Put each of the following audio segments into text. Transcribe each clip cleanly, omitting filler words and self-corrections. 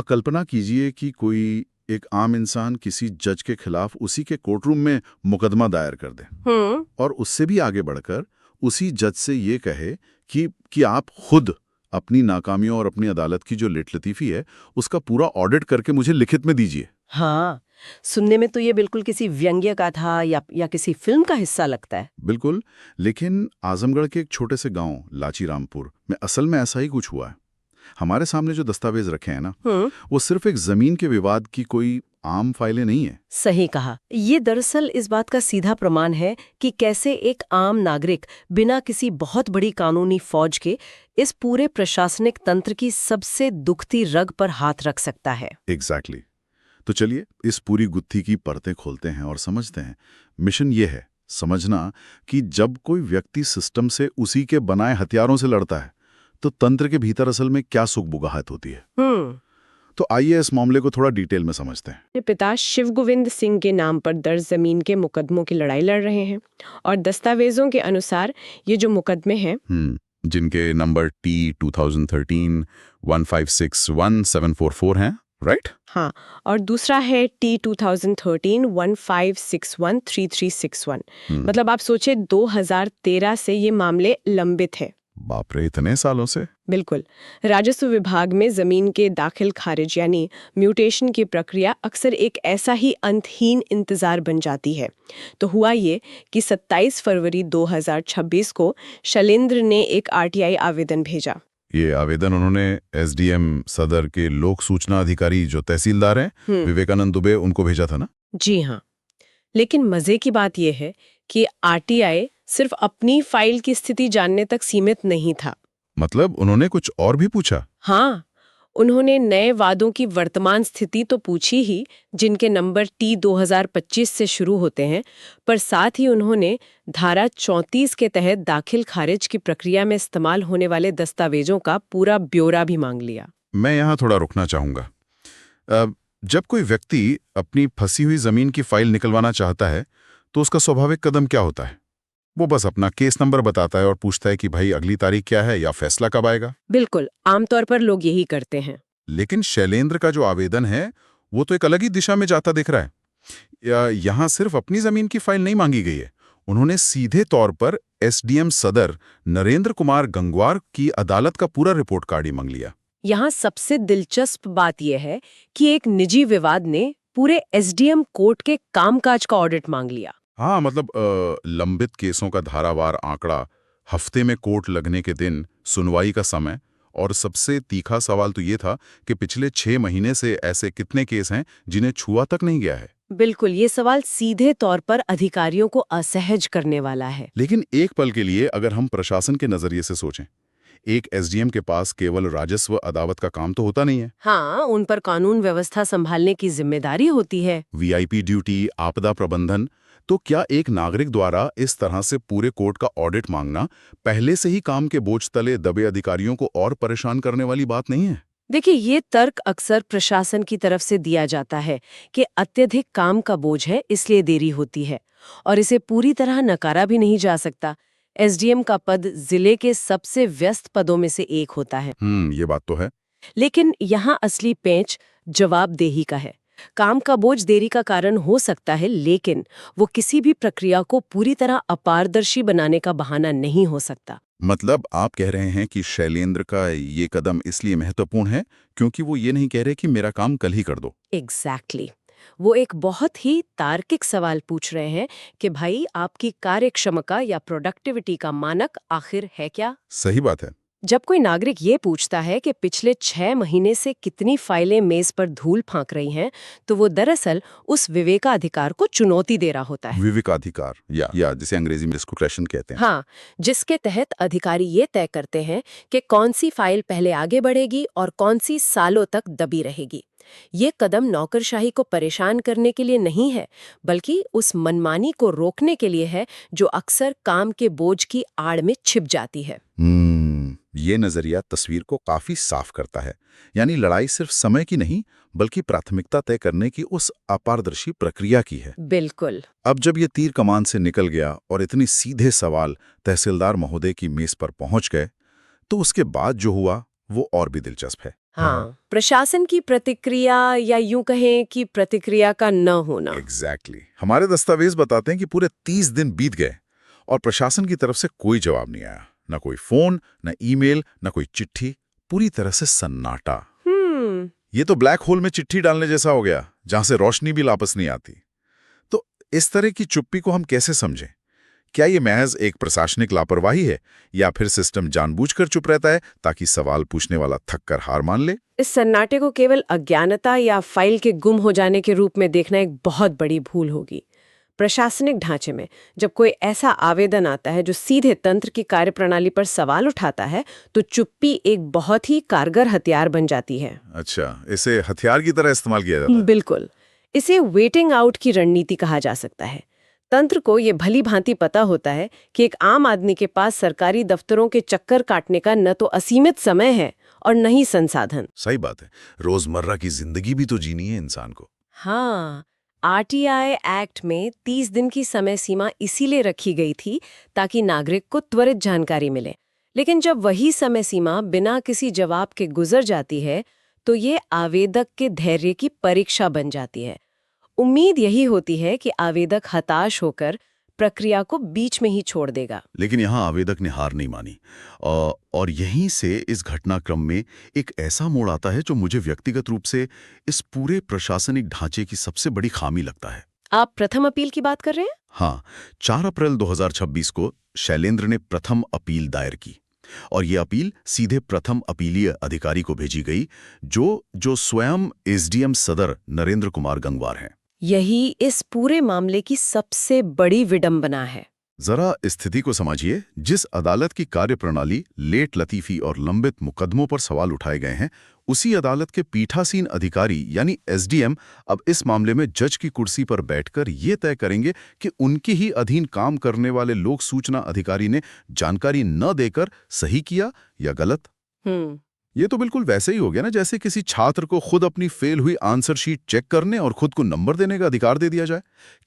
कल्पना कीजिए कि कोई एक आम इंसान किसी जज के खिलाफ उसी के कोर्टरूम में मुकदमा दायर कर दे और उससे भी आगे बढ़कर उसी जज से ये कहे कि आप खुद अपनी नाकामियों और अपनी अदालत की जो लेट लतीफ़ी है उसका पूरा ऑडिट करके मुझे लिखित में दीजिए। हाँ, सुनने में तो ये बिल्कुल किसी व्यंग्य का था या किसी फिल्म का हिस्सा लगता है। बिल्कुल, लेकिन आजमगढ़ के एक छोटे से गांव लाची रामपुर में असल में ऐसा ही कुछ हुआ है। हमारे सामने जो दस्तावेज रखे हैं ना, वो सिर्फ एक जमीन के विवाद की कोई आम फाइलें नहीं है। सही कहा। ये दरअसल इस बात का सीधा प्रमाण है कि कैसे एक आम नागरिक बिना किसी बहुत बड़ी कानूनी फौज के इस पूरे प्रशासनिक तंत्र की सबसे दुखती रग पर हाथ रख सकता है। एग्जैक्टली। तो चलिए इस पूरी गुत्थी की परतें खोलते हैं और समझते हैं। मिशन ये है समझना कि जब कोई व्यक्ति सिस्टम से उसी के बनाए हथियारों से लड़ता है तो तंत्र के भीतर असल में क्या सुगबुगाहट होती है। तो आइए इस मामले को थोड़ा डिटेल में समझते हैं। अपने पिता शिव गोविंद सिंह के नाम पर दर्ज जमीन के मुकदमों की लड़ाई लड़ रहे हैं और दस्तावेजों के अनुसार ये जो मुकदमे हैं जिनके नंबर T2013 1561744 हैं, राइट? हाँ, और दूसरा है T2013 15613361। मतलब आप सोचे 2013 से ये मामले लंबित हैं। बाप रे, इतने सालों से। बिल्कुल। राजस्व विभाग में जमीन के दाखिल खारिज यानी म्यूटेशन की प्रक्रिया अक्सर एक ऐसा ही अंतहीन इंतजार बन जाती है। तो हुआ ये कि 27 फरवरी 2026 को शैलेंद्र ने एक आरटीआई आवेदन भेजा। ये आवेदन उन्होंने एसडीएम सदर के लोक सूचना अधिकारी जो तहसीलदार हैं विवेकानंद दुबे उनको भेजा था ना? जी हाँ। लेकिन मजे की बात यह है कि आरटीआई सिर्फ अपनी फाइल की स्थिति जानने तक सीमित नहीं था। मतलब उन्होंने कुछ और भी पूछा? हाँ, उन्होंने नए वादों की वर्तमान स्थिति तो पूछी ही, जिनके नंबर T2025 से शुरू होते हैं, पर साथ ही उन्होंने धारा 34 के तहत दाखिल खारिज की प्रक्रिया में इस्तेमाल होने वाले दस्तावेजों का पूरा ब्यौरा भी मांग लिया। मैं यहाँ थोड़ा रुकना चाहूंगा। जब कोई व्यक्ति अपनी फंसी हुई जमीन की फाइल निकलवाना चाहता है तो उसका स्वाभाविक कदम क्या होता है? वो बस अपना केस नंबर बताता है और पूछता है कि भाई अगली तारीख क्या है या फैसला कब आएगा। बिल्कुल, आमतौर पर लोग यही करते हैं। लेकिन शैलेंद्र का जो आवेदन है वो तो एक अलग ही दिशा में जाता दिख रहा है। यहाँ सिर्फ अपनी जमीन की फाइल नहीं मांगी गई है, उन्होंने सीधे तौर पर एसडीएम सदर नरेंद्र कुमार गंगवार की अदालत का पूरा रिपोर्ट कार्ड ही मांग लिया। यहाँ सबसे दिलचस्प बात यह है कि एक निजी विवाद ने पूरे एसडीएम कोर्ट के कामकाज का ऑडिट मांग लिया। हाँ, मतलब लंबित केसों का धारावार आंकड़ा, हफ्ते में कोर्ट लगने के दिन, सुनवाई का समय, और सबसे तीखा सवाल तो ये था कि पिछले 6 महीने से ऐसे कितने केस हैं जिन्हें छुआ तक नहीं गया है। बिल्कुल, ये सवाल सीधे तौर पर अधिकारियों को असहज करने वाला है। लेकिन एक पल के लिए अगर हम प्रशासन के नजरिए से सोचें, एक एसडीएम के पास केवल राजस्व अदावत का काम तो होता नहीं है। हाँ, उन पर कानून व्यवस्था संभालने की जिम्मेदारी होती है। वीआईपी ड्यूटी, आपदा प्रबंधन। तो क्या एक नागरिक द्वारा इस तरह से पूरे कोर्ट का ऑडिट मांगना पहले से ही काम के बोझ तले दबे अधिकारियों को और परेशान करने वाली बात नहीं है? देखिए, ये तर्क अक्सर प्रशासन की तरफ से दिया जाता है कि अत्यधिक काम का बोझ है इसलिए देरी होती है, और इसे पूरी तरह नकारा भी नहीं जा सकता। एसडीएम का पद जिले के सबसे व्यस्त पदों में से एक होता है। ये बात तो है। लेकिन यहाँ असली पेंच जवाबदेही का है। काम का बोझ देरी का कारण हो सकता है, लेकिन वो किसी भी प्रक्रिया को पूरी तरह अपारदर्शी बनाने का बहाना नहीं हो सकता। मतलब आप कह रहे हैं कि शैलेंद्र का ये कदम इसलिए महत्वपूर्ण है क्योंकि वो ये नहीं कह रहे कि मेरा काम कल ही कर दो। एग्जैक्टली। वो एक बहुत ही तार्किक सवाल पूछ रहे हैं कि भाई, आपकी कार्यक्षमता या प्रोडक्टिविटी का मानक आखिर है क्या? सही बात है। जब कोई नागरिक ये पूछता है कि पिछले 6 महीने से कितनी फाइलें मेज पर धूल फांक रही हैं, तो वो दरअसल उस विवेकाधिकार को चुनौती दे रहा होता है। विवेकाधिकार या जिसे अंग्रेजी में डिस्क्रिप्शन कहते हैं। हाँ, जिसके तहत अधिकारी ये तय करते हैं कि कौन सी फाइल पहले आगे बढ़ेगी और कौन सी सालों तक दबी रहेगी। ये कदम नौकरशाही को परेशान करने के लिए नहीं है, बल्कि उस मनमानी को रोकने के लिए है जो अक्सर काम के बोझ की आड़ में छिप जाती है। ये नजरिया तस्वीर को काफी साफ करता है। यानी लड़ाई सिर्फ समय की नहीं बल्कि प्राथमिकता तय करने की उस अपारदर्शी प्रक्रिया की है। बिल्कुल। अब जब ये तीर कमान से निकल गया और इतनी सीधे सवाल तहसीलदार महोदय की मेज पर पहुंच गए, तो उसके बाद जो हुआ वो और भी दिलचस्प है। हाँ, प्रशासन की प्रतिक्रिया या यूं कहें कि प्रतिक्रिया का न होना। एग्जैक्टली हमारे दस्तावेज बताते हैं कि पूरे 30 दिन बीत गए और प्रशासन की तरफ से कोई जवाब नहीं आया। न कोई फोन, न ईमेल, न कोई चिट्ठी, पूरी तरह से सन्नाटा। ये तो ब्लैक होल में चिट्ठी डालने जैसा हो गया, जहां से रोशनी भी वापस नहीं आती। तो इस तरह की चुप्पी को हम कैसे समझें? क्या ये महज एक प्रशासनिक लापरवाही है या फिर सिस्टम जानबूझकर चुप रहता है ताकि सवाल पूछने वाला थक कर हार मान ले? इस सन्नाटे को केवल अज्ञानता या फाइल के गुम हो जाने के रूप में देखना एक बहुत बड़ी भूल होगी। प्रशासनिक ढांचे में जब कोई ऐसा आवेदन आता है जो सीधे तंत्र की कार्यप्रणाली पर सवाल उठाता है, तो चुप्पी एक बहुत ही कारगर हथियार बन जाती है। अच्छा, इसे हथियार की तरह इस्तेमाल किया जाता है? बिल्कुल। इसे वेटिंग आउट की रणनीति कहा जा सकता है। तंत्र को ये भली भांति पता होता है कि एक आम आदमी के पास सरकारी दफ्तरों के चक्कर काटने का न तो असीमित समय है और न ही संसाधन। सही बात है, रोजमर्रा की जिंदगी भी तो जीनी है इंसान को। हाँ, आरटीआई एक्ट में 30 दिन की समय सीमा इसीलिए रखी गई थी ताकि नागरिक को त्वरित जानकारी मिले। लेकिन जब वही समय सीमा बिना किसी जवाब के गुजर जाती है, तो ये आवेदक के धैर्य की परीक्षा बन जाती है। उम्मीद यही होती है कि आवेदक हताश होकर प्रक्रिया को बीच में ही छोड़ देगा। लेकिन यहाँ आवेदक ने हार नहीं मानी और यहीं से इस घटनाक्रम में एक ऐसा मोड़ आता है जो मुझे व्यक्तिगत रूप से इस पूरे प्रशासनिक ढांचे की सबसे बड़ी खामी लगता है। आप प्रथम अपील की बात कर रहे हैं? हाँ, 4 अप्रैल 2026 को शैलेंद्र ने प्रथम अपील दायर की और ये अपील सीधे प्रथम अपीलीय अधिकारी को भेजी गई, जो स्वयं एसडीएम सदर नरेंद्र कुमार गंगवार हैं। यही इस पूरे मामले की सबसे बड़ी विडंबना है। जरा स्थिति को समझिए। जिस अदालत की कार्यप्रणाली लेट लतीफी और लंबित मुकदमों पर सवाल उठाए गए हैं, उसी अदालत के पीठासीन अधिकारी यानी एसडीएम अब इस मामले में जज की कुर्सी पर बैठकर ये तय करेंगे कि उनके ही अधीन काम करने वाले लोक सूचना अधिकारी ने जानकारी न देकर सही किया या गलत। ये तो बिल्कुल वैसे ही हो गया ना जैसे किसी छात्र को खुद अपनी फेल हुई आंसर शीट चेक करने और खुद को नंबर देने का अधिकार दे दिया जाए।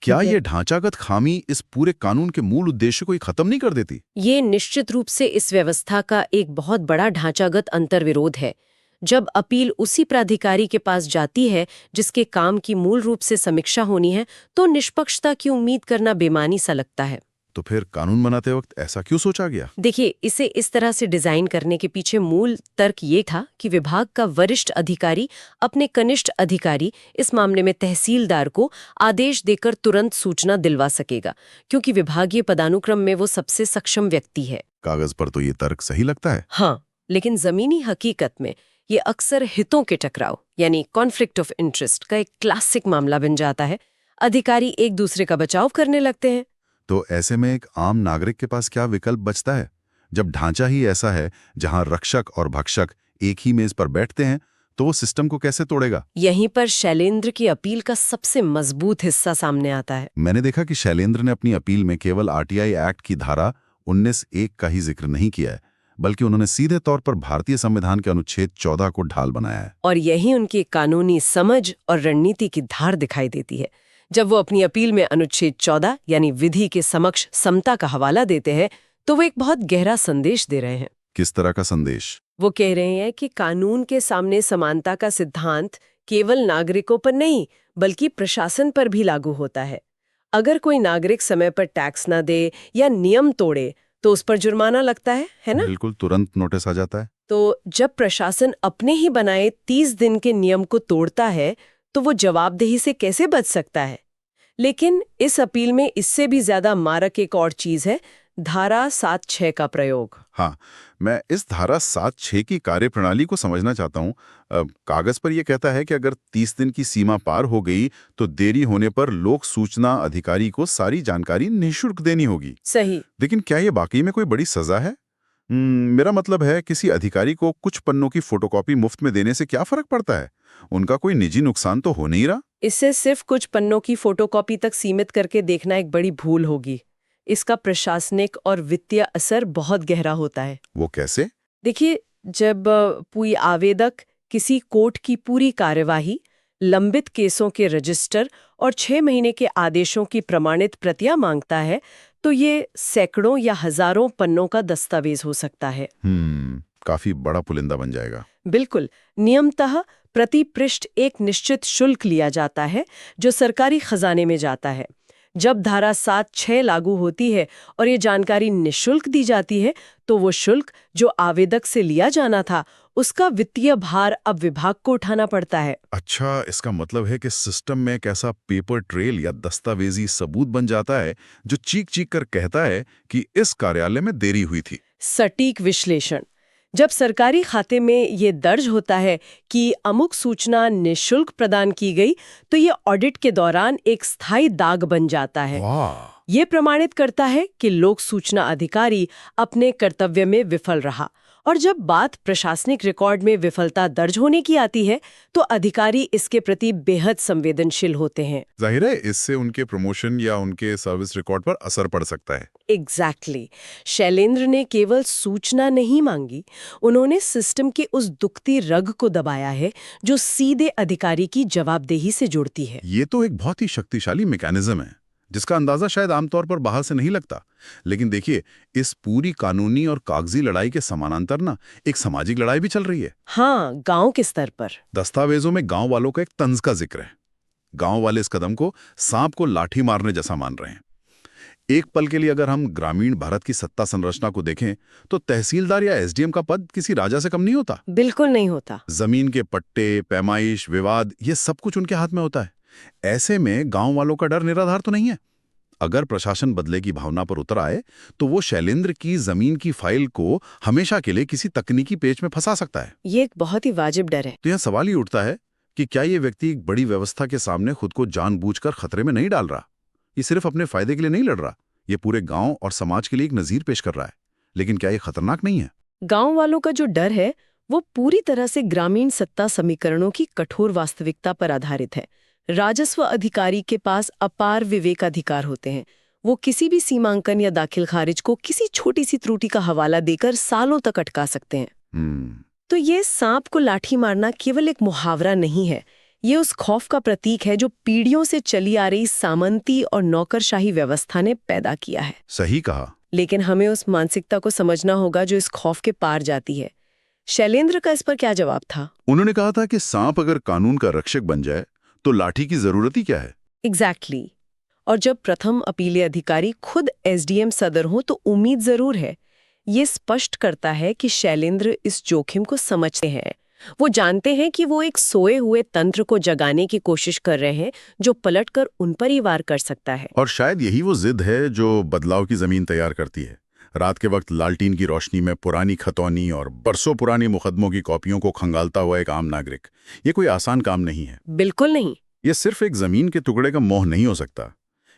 क्या ये ढांचागत खामी इस पूरे कानून के मूल उद्देश्य को ही खत्म नहीं कर देती? ये निश्चित रूप से इस व्यवस्था का एक बहुत बड़ा ढांचागत अंतर्विरोध है। जब अपील उसी प्राधिकारी के पास जाती है जिसके काम की मूल रूप से समीक्षा होनी है, तो निष्पक्षता की उम्मीद करना बेमानी सा लगता है। तो फिर कानून बनाते वक्त ऐसा क्यों सोचा गया? देखिए, इसे इस तरह से डिजाइन करने के पीछे मूल तर्क ये था कि विभाग का वरिष्ठ अधिकारी अपने कनिष्ठ अधिकारी, इस मामले में तहसीलदार को आदेश देकर तुरंत सूचना दिलवा सकेगा, क्योंकि विभागीय पदानुक्रम में वो सबसे सक्षम व्यक्ति है। कागज पर तो ये तर्क सही लगता है। हाँ, लेकिन जमीनी हकीकत में ये अक्सर हितों के टकराव यानी कॉन्फ्लिक्ट ऑफ इंटरेस्ट का एक क्लासिक मामला बन जाता है। अधिकारी एक दूसरे का बचाव करने लगते हैं। तो ऐसे में एक आम नागरिक के पास क्या विकल्प बचता है? जब ढांचा ही ऐसा है जहां रक्षक और भक्षक एक ही मेज पर बैठते हैं, तो वो सिस्टम को कैसे तोड़ेगा? यहीं पर शैलेंद्र की अपील का सबसे मजबूत हिस्सा सामने आता है। मैंने देखा कि शैलेंद्र ने अपनी अपील में केवल आरटीआई एक्ट की धारा 19(1) का ही जिक्र नहीं किया है, बल्कि उन्होंने सीधे तौर पर भारतीय संविधान के अनुच्छेद 14 को ढाल बनाया है। और यही उनकी कानूनी समझ और रणनीति की धार दिखाई देती है। जब वो अपनी अपील में अनुच्छेद 14 यानी विधि के समक्ष समता का हवाला देते हैं, तो वो एक बहुत गहरा संदेश दे रहे हैं। किस तरह का संदेश? वो कह रहे हैं कि कानून के सामने समानता का सिद्धांत केवल नागरिकों पर नहीं, बल्कि प्रशासन पर भी लागू होता है। अगर कोई नागरिक समय पर टैक्स न दे या नियम तोड़े, तो उस पर जुर्माना लगता है ना? बिल्कुल, तुरंत नोटिस आ जाता है। तो जब प्रशासन अपने ही बनाए 30 दिन के नियम को तोड़ता है, तो वो जवाबदेही से कैसे बच सकता है? लेकिन इस अपील में इससे भी ज्यादा मारक एक और चीज है, धारा 7(6) का प्रयोग। हाँ, मैं इस धारा 7(6) की कार्यप्रणाली को समझना चाहता हूँ। कागज पर यह कहता है कि अगर 30 दिन की सीमा पार हो गई तो देरी होने पर लोक सूचना अधिकारी को सारी जानकारी निःशुल्क देनी होगी। सही। लेकिन क्या ये वाकई में कोई बड़ी सजा है? मेरा मतलब है, किसी अधिकारी को कुछ पन्नों की फोटोकॉपी मुफ्त में देने से क्या फर्क पड़ता है? उनका कोई निजी नुकसान तो हो नहीं रहा। इससे सिर्फ कुछ पन्नों की फोटोकॉपी तक सीमित करके देखना एक बड़ी भूल होगी। इसका प्रशासनिक और वित्तीय असर बहुत गहरा होता है। वो कैसे? देखिए, जब कोई आवेदक किसी कोर्ट की पूरी कार्यवाही, लंबित केसों के रजिस्टर और 6 महीने के आदेशों की प्रमाणित प्रतियां मांगता है, तो ये सैकड़ों या हजारों पन्नों का दस्तावेज हो सकता है। काफी बड़ा पुलिंदा बन जाएगा। बिल्कुल। नियमतः प्रति पृष्ठ एक निश्चित शुल्क लिया जाता है जो सरकारी खजाने में जाता है। जब धारा 7(6) लागू होती है और ये जानकारी निःशुल्क दी जाती है, तो वो शुल्क जो आवेदक से लिया जाना था, उसका वित्तीय भार अब विभाग को उठाना पड़ता है। अच्छा, इसका मतलब है कि सिस्टम में एक ऐसा पेपर ट्रेल या दस्तावेजी सबूत बन जाता है जो चीख चीख कर कहता है कि इस कार्यालय में देरी हुई थी। सटीक विश्लेषण। जब सरकारी खाते में ये दर्ज होता है कि अमुक सूचना निःशुल्क प्रदान की गई, तो ये ऑडिट के दौरान एक स्थायी दाग बन जाता है। वाह! ये प्रमाणित करता है कि लोक सूचना अधिकारी अपने कर्तव्य में विफल रहा। और जब बात प्रशासनिक रिकॉर्ड में विफलता दर्ज होने की आती है, तो अधिकारी इसके प्रति बेहद संवेदनशील होते हैं। जाहिर है, इससे उनके प्रमोशन या उनके सर्विस रिकॉर्ड पर असर पड़ सकता है। एग्जैक्टली। शैलेंद्र ने केवल सूचना नहीं मांगी, उन्होंने सिस्टम के उस दुखती रग को दबाया है जो सीधे अधिकारी की जवाबदेही से जुड़ती है। ये तो एक बहुत ही शक्तिशाली मैकेनिज्म है जिसका अंदाजा शायद आमतौर पर बाहर से नहीं लगता। लेकिन देखिए, इस पूरी कानूनी और कागजी लड़ाई के समानांतर ना एक सामाजिक लड़ाई भी चल रही है। हाँ, गांव के स्तर पर। दस्तावेजों में गांव वालों का एक तंज का जिक्र है। गांव वाले इस कदम को सांप को लाठी मारने जैसा मान रहे हैं। एक पल के लिए अगर हम ग्रामीण भारत की सत्ता संरचना को देखें, तो तहसीलदार या एसडीएम का पद किसी राजा से कम नहीं होता। बिल्कुल नहीं होता। जमीन के पट्टे, पैमाइश, विवाद, ये सब कुछ उनके हाथ में होता है। ऐसे में गांव वालों का डर निराधार तो नहीं है। अगर प्रशासन बदले की भावना पर उतर आए, तो वो शैलेंद्र की जमीन की फाइल को हमेशा के लिए किसी तकनीकी पेच में फंसा सकता है। ये एक बहुत ही वाजिब डर है। तो यह सवाल ही उठता है कि क्या ये व्यक्ति एक बड़ी व्यवस्था के सामने खुद को जानबूझकर खतरे में नहीं डाल रहा? ये सिर्फ अपने फायदे के लिए नहीं लड़ रहा, ये पूरे गांव और समाज के लिए एक नजीर पेश कर रहा है। लेकिन क्या ये खतरनाक नहीं है? गांव वालों का जो डर है, वो पूरी तरह से ग्रामीण सत्ता समीकरणों की कठोर वास्तविकता पर आधारित है। राजस्व अधिकारी के पास अपार विवेकाधिकार होते हैं। वो किसी भी सीमांकन या दाखिल खारिज को किसी छोटी सी त्रुटि का हवाला देकर सालों तक अटका सकते हैं। तो ये सांप को लाठी मारना केवल एक मुहावरा नहीं है, ये उस खौफ का प्रतीक है जो पीढ़ियों से चली आ रही सामंती और नौकरशाही व्यवस्था ने पैदा किया है। सही कहा। लेकिन हमें उस मानसिकता को समझना होगा जो इस खौफ के पार जाती है। शैलेंद्र का इस पर क्या जवाब था? उन्होंने कहा था कि सांप अगर कानून का रक्षक बन जाए तो लाठी की जरूरत ही क्या है। एग्जैक्टली। और जब प्रथम अपीलीय अधिकारी खुद एसडीएम सदर हो, तो उम्मीद जरूर है। ये स्पष्ट करता है कि शैलेंद्र इस जोखिम को समझते हैं। वो जानते हैं कि वो एक सोए हुए तंत्र को जगाने की कोशिश कर रहे हैं जो पलटकर उन पर ही वार कर सकता है। और शायद यही वो जिद है जो बदलाव की जमीन तैयार करती है। रात के वक्त लालटीन की रोशनी में पुरानी खतौनी और बरसों पुरानी मुकदमों की कॉपियों को खंगालता हुआ एक आम नागरिक, ये कोई आसान काम नहीं है। बिल्कुल नहीं। ये सिर्फ एक जमीन के टुकड़े का मोह नहीं हो सकता।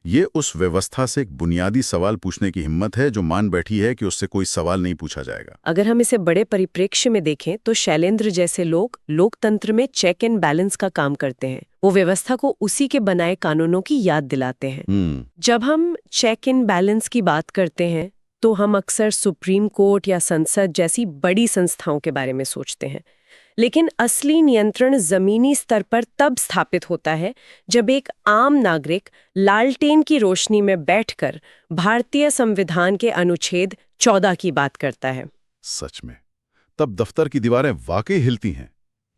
ये उस व्यवस्था से एक बुनियादी सवाल पूछने की हिम्मत है जो मान बैठी है कि उससे कोई सवाल नहीं पूछा जाएगा। अगर हम इसे बड़े परिप्रेक्ष्य में देखें, तो शैलेंद्र जैसे लोग लोकतंत्र में चेक एंड बैलेंस का काम करते हैं। वो व्यवस्था को उसी के बनाए कानूनों की याद दिलाते हैं। जब हम चेक एंड बैलेंस की बात करते हैं, तो हम अक्सर सुप्रीम कोर्ट या संसद जैसी बड़ी संस्थाओं के बारे में सोचते हैं। लेकिन असली नियंत्रण जमीनी स्तर पर तब स्थापित होता है जब एक आम नागरिक लालटेन की रोशनी में बैठकर भारतीय संविधान के अनुच्छेद 14 की बात करता है। सच में, तब दफ्तर की दीवारें वाकई हिलती हैं।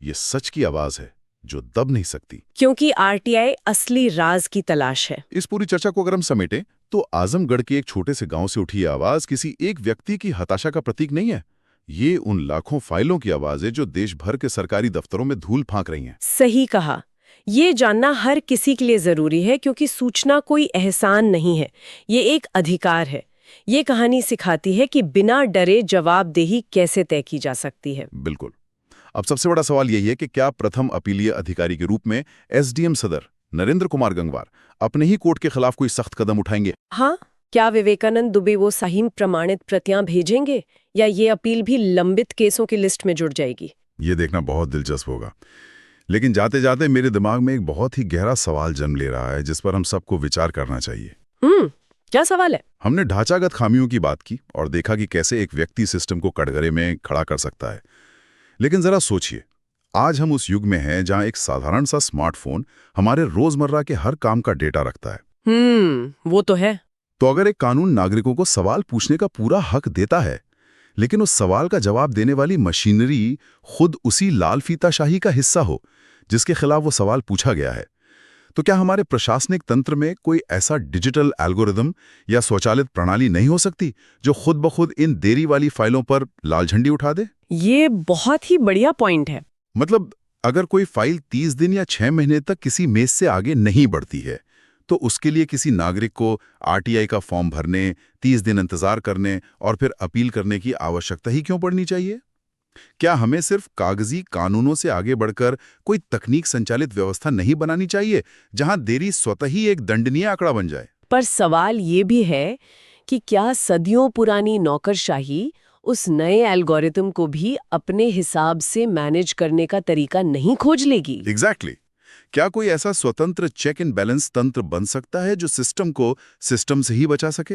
ये सच की आवाज है जो दब नहीं सकती। क्योंकि आरटीआई असली राज की तलाश है। इस पूरी चर्चा को अगर हम समेटें, तो आजमगढ़ के एक छोटे से गांव से उठी ये आवाज किसी एक व्यक्ति की हताशा का प्रतीक नहीं है। ये उन लाखों फाइलों की आवाज है जो देश भर के सरकारी दफ्तरों में धूल फांक रही हैं। सही कहा। ये जानना हर किसी के लिए जरूरी है, क्योंकि सूचना कोई एहसान नहीं है, ये एक अधिकार है। ये कहानी सिखाती है कि बिना डरे जवाबदेही कैसे तय की जा सकती है। बिल्कुल। अब सबसे बड़ा सवाल यही है कि क्या प्रथम अपीलीय अधिकारी के रूप में एसडीएम सदर नरेंद्र कुमार गंगवार अपने ही कोर्ट के खिलाफ कोई सख्त कदम उठाएंगे? हाँ, क्या विवेकानंद दुबे वो सही प्रमाणित प्रतियां भेजेंगे, या ये अपील भी लंबित केसों की लिस्ट में जुड़ जाएगी? ये देखना बहुत दिलचस्प होगा। लेकिन जाते जाते मेरे दिमाग में एक बहुत ही गहरा सवाल जन्म ले रहा है जिस पर हम सबको विचार करना चाहिए। क्या सवाल है? हमने ढांचागत खामियों की बात की और देखा कि कैसे एक व्यक्ति सिस्टम को कटघरे में खड़ा कर सकता है। लेकिन जरा सोचिए, आज हम उस युग में हैं जहां एक साधारण सा स्मार्टफोन हमारे रोजमर्रा के हर काम का डेटा रखता है। वो तो है। तो अगर एक कानून नागरिकों को सवाल पूछने का पूरा हक देता है, लेकिन उस सवाल का जवाब देने वाली मशीनरी खुद उसी लाल फीताशाही का हिस्सा हो जिसके खिलाफ वो सवाल पूछा गया है। तो क्या हमारे प्रशासनिक तंत्र में कोई ऐसा डिजिटल एल्गोरिदम या स्वचालित प्रणाली नहीं हो सकती जो खुद ब खुद इन देरी वाली फाइलों पर लाल झंडी उठा दे? ये बहुत ही बढ़िया पॉइंट है। मतलब अगर कोई फाइल 30 दिन या 6 महीने तक किसी मेज से आगे नहीं बढ़ती है, तो उसके लिए किसी नागरिक को आरटीआई का फॉर्म भरने, 30 दिन इंतजार करने और फिर अपील करने की आवश्यकता ही क्यों पड़नी चाहिए? क्या हमें सिर्फ कागजी कानूनों से आगे बढ़कर कोई तकनीक संचालित व्यवस्था नहीं बनानी चाहिए जहां देरी स्वतः ही एक दंडनीय आंकड़ा बन जाए? पर सवाल ये भी है कि क्या सदियों पुरानी नौकरशाही उस नए एल्गोरिथम को भी अपने हिसाब से मैनेज करने का तरीका नहीं खोज लेगी? एग्जैक्टली। क्या कोई ऐसा स्वतंत्र चेक एंड बैलेंस तंत्र बन सकता है जो सिस्टम को सिस्टम से ही बचा सके?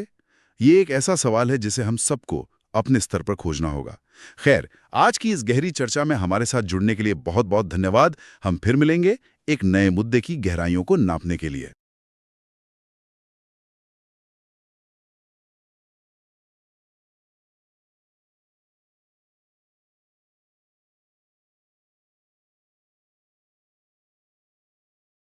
ये एक ऐसा सवाल है जिसे हम सबको अपने स्तर पर खोजना होगा। खैर, आज की इस गहरी चर्चा में हमारे साथ जुड़ने के लिए बहुत बहुत धन्यवाद। हम फिर मिलेंगे एक नए मुद्दे की गहराइयों को नापने के लिए।